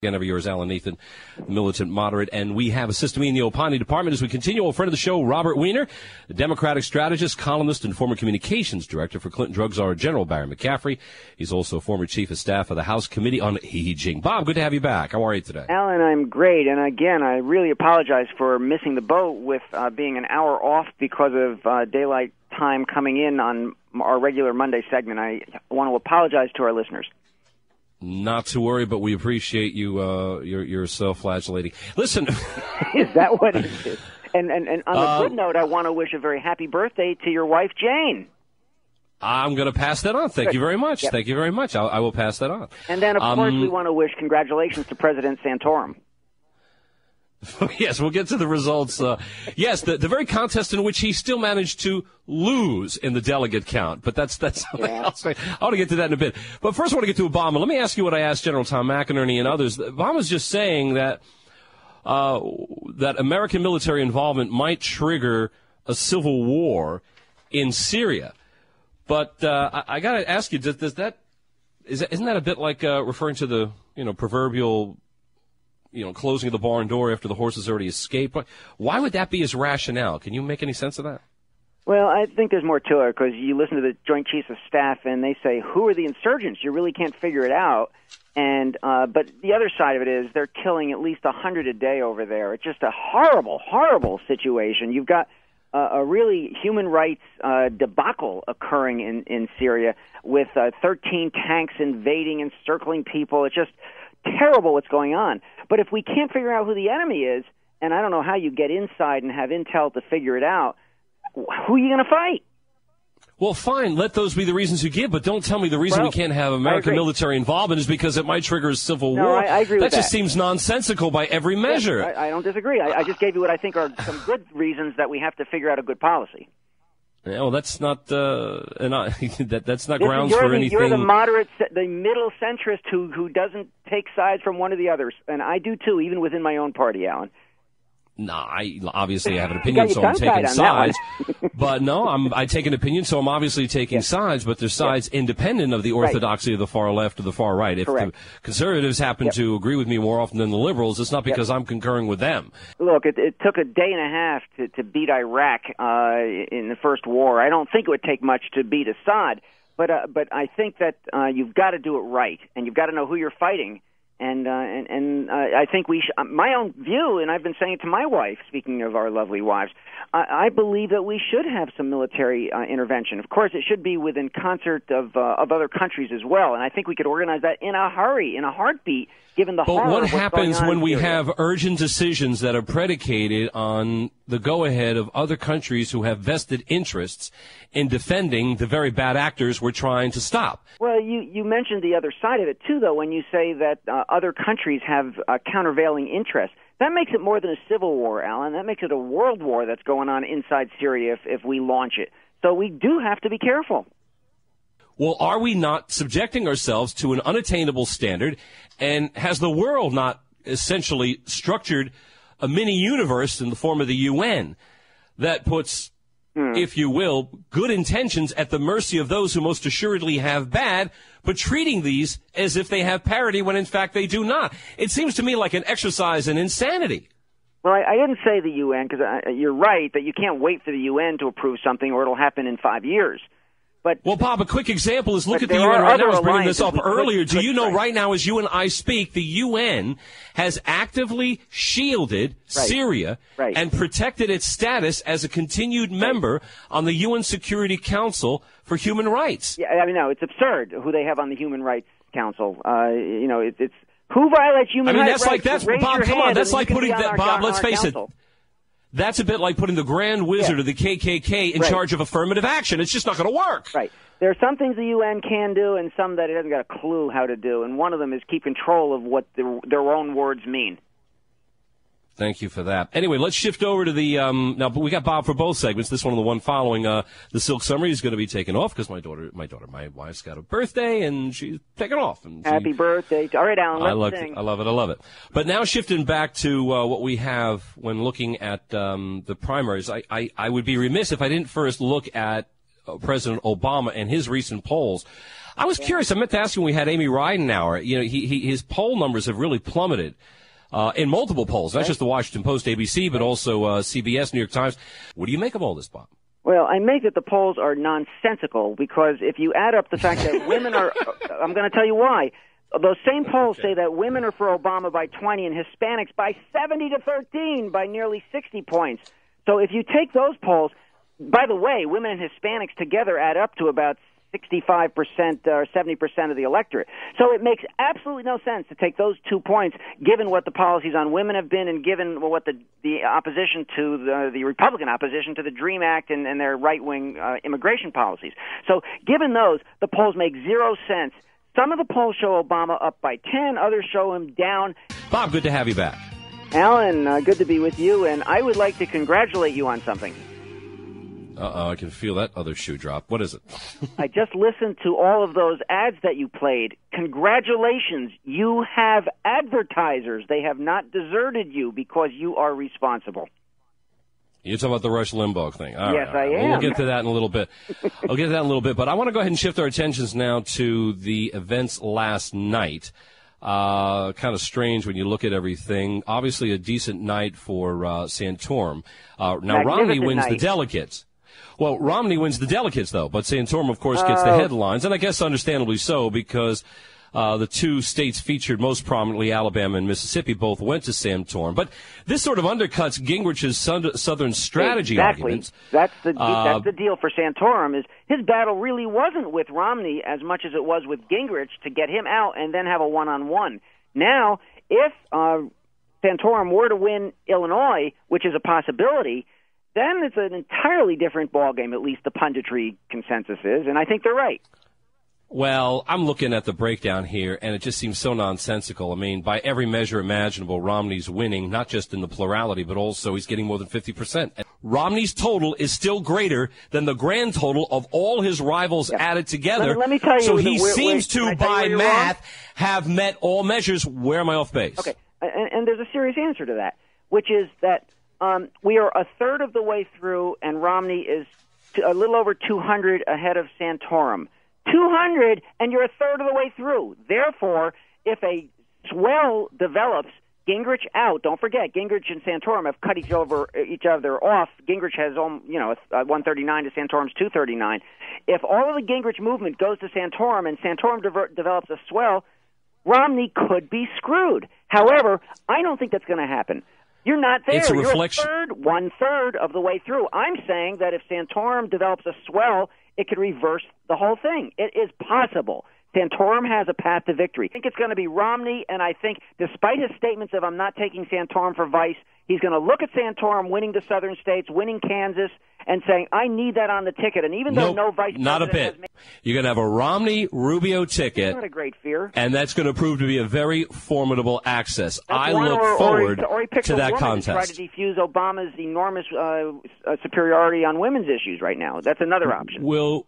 Again, ever yours, Alan Nathan, militant moderate. And we have assisting me in the Opani department as we continue. A friend of the show, Robert Weiner, the Democratic strategist, columnist, and former communications director for Clinton Drug Czar General Barry McCaffrey. He's also former chief of staff of the House Committee on Aging. Bob, good to have you back. How are you today? Alan, I'm great. And again, I really apologize for missing the boat with being an hour off because of daylight time coming in on our regular Monday segment. I want to apologize to our listeners. Not to worry, but we appreciate you. You're self-flagellating. Listen, is that what it is? And on a good note, I want to wish a very happy birthday to your wife, Jane. I'm going to pass that on. Thank you very much. Yep. Thank you very much. I will pass that on. And then, of course, we want to wish congratulations to President Santorum. Yes, we'll get to the results. Yes, the very contest in which he still managed to lose in the delegate count. But that's something else. I want to get to that in a bit. But first I want to get to Obama. Let me ask you what I asked General Tom McInerney and others. Obama's just saying that that American military involvement might trigger a civil war in Syria. But I got to ask you, isn't that a bit like referring to the proverbial closing of the barn door after the horse has already escaped? Why would that be his rationale? Can you make any sense of that? Well, I think there's more to it because you listen to the Joint Chiefs of Staff and they say, who are the insurgents? You really can't figure it out. And but the other side of it is they're killing at least 100 a day over there. It's just a horrible, horrible situation. You've got a really human rights debacle occurring in Syria with 13 tanks invading and circling people. It's just terrible what's going on. But if we can't figure out who the enemy is, and I don't know how you get inside and have intel to figure it out, who are you going to fight? Well, fine. Let those be the reasons you give, but don't tell me the reason we can't have American military involvement is because it might trigger a civil war. I agree with that. That just seems nonsensical by every measure. Yes, I don't disagree. I just gave you what I think are some good reasons that we have to figure out a good policy. Yeah, well, that's not that's not grounds for anything. You're the moderate, the middle centrist who doesn't take sides from one of the others, and I do too, even within my own party, Alan. No, I obviously have an opinion, so I'm taking sides. But no, I take an opinion, so I'm obviously taking sides. But there's sides independent of the orthodoxy of the far left or the far right. If the conservatives happen to agree with me more often than the liberals, it's not because I'm concurring with them. Look, it took a day and a half to beat Iraq in the first war. I don't think it would take much to beat Assad, but I think that you've got to do it right, and you've got to know who you're fighting. And I think my own view, and I've been saying it to my wife, speaking of our lovely wives, I believe that we should have some military intervention. Of course, it should be within concert of other countries as well. And I think we could organize that in a hurry, in a heartbeat, given the horror of what's going on. But what happens when we have urgent decisions that are predicated on the go-ahead of other countries who have vested interests in defending the very bad actors we're trying to stop? Well, you mentioned the other side of it, too, though, when you say that other countries have countervailing interests. That makes it more than a civil war, Alan. That makes it a world war that's going on inside Syria if we launch it. So we do have to be careful. Well, are we not subjecting ourselves to an unattainable standard? And has the world not essentially structured a mini-universe in the form of the UN that puts, if you will, good intentions at the mercy of those who most assuredly have bad, but treating these as if they have parity when in fact they do not? It seems to me like an exercise in insanity. Well, I didn't say the UN because you're right that you can't wait for the UN to approve something or it'll happen in 5 years. Well, Bob, a quick example is look at the UN right now. I was bringing this up earlier. Do you know right now as you and I speak, the UN has actively shielded Syria and protected its status as a continued member on the UN Security Council for Human Rights? Yeah, I mean, no, it's absurd who they have on the Human Rights Council. It's who violates human rights? Bob, come on. That's like putting Bob, let's face it. That's a bit like putting the Grand Wizard of the KKK in charge of affirmative action. It's just not going to work. Right. There are some things the UN can do and some that it hasn't got a clue how to do, and one of them is keep control of what their own words mean. Thank you for that. Anyway, let's shift over to the now. We got Bob for both segments. This one and the one following. The Silk Summary is going to be taken off because my wife's got a birthday and she's taking off. And Happy birthday! All right, Alan. I love it. But now shifting back to what we have when looking at the primaries, I would be remiss if I didn't first look at President Obama and his recent polls. I was curious. I meant to ask you when we had Amy Ridenhour. You know, his poll numbers have really plummeted in multiple polls, not just the Washington Post, ABC, but also CBS, New York Times. What do you make of all this, Bob? Well, I make that the polls are nonsensical because if you add up the fact that women are, I'm going to tell you why. Those same polls say that women are for Obama by 20 and Hispanics by 70-13 by nearly 60 points. So if you take those polls, by the way, women and Hispanics together add up to about 65% or 70% of the electorate. So it makes absolutely no sense to take those 2 points, given what the policies on women have been and given what the opposition to the Republican opposition to the DREAM Act and their right-wing immigration policies. So given those, the polls make zero sense. Some of the polls show Obama up by 10, others show him down. Bob, good to have you back. Alan, good to be with you, and I would like to congratulate you on something. Uh-oh, I can feel that other shoe drop. What is it? I just listened to all of those ads that you played. Congratulations. You have advertisers. They have not deserted you because you are responsible. You're talking about the Rush Limbaugh thing. Yes, I am. Well, we'll get to that in a little bit. But I want to go ahead and shift our attentions now to the events last night. Kind of strange when you look at everything. Obviously, a decent night for Santorum. Now, Romney wins the delegates. Well, Romney wins the delegates, though, but Santorum, of course, gets the headlines, and I guess understandably so, because the two states featured most prominently, Alabama and Mississippi, both went to Santorum. But this sort of undercuts Gingrich's Southern strategy arguments. That's the deal for Santorum, is his battle really wasn't with Romney as much as it was with Gingrich to get him out and then have a one-on-one. Now, if Santorum were to win Illinois, which is a possibility, then it's an entirely different ballgame, at least the punditry consensus is, and I think they're right. Well, I'm looking at the breakdown here, and it just seems so nonsensical. I mean, by every measure imaginable, Romney's winning, not just in the plurality, but also he's getting more than 50%. Romney's total is still greater than the grand total of all his rivals added together. Let me tell you. So he seems to, by math, have met all measures. Where am I off base? Okay, and there's a serious answer to that, which is that we are a third of the way through, and Romney is a little over 200 ahead of Santorum. 200, and you're a third of the way through. Therefore, if a swell develops, Gingrich out. Don't forget, Gingrich and Santorum have cut each other off. Gingrich has 139 to Santorum's 239. If all of the Gingrich movement goes to Santorum and Santorum develops a swell, Romney could be screwed. However, I don't think that's going to happen. You're not there. It's a reflection. You're one-third of the way through. I'm saying that if Santorum develops a swell, it could reverse the whole thing. It is possible. Santorum has a path to victory. I think it's going to be Romney, and I think despite his statements of I'm not taking Santorum for vice, he's going to look at Santorum winning the southern states, winning Kansas, and saying, I need that on the ticket. And even though no vice not a president bit. You're going to have a Romney-Rubio ticket. Not a great fear. And that's going to prove to be a very formidable access. I look forward to that contest. Try to defuse Obama's enormous superiority on women's issues right now. That's another option. Will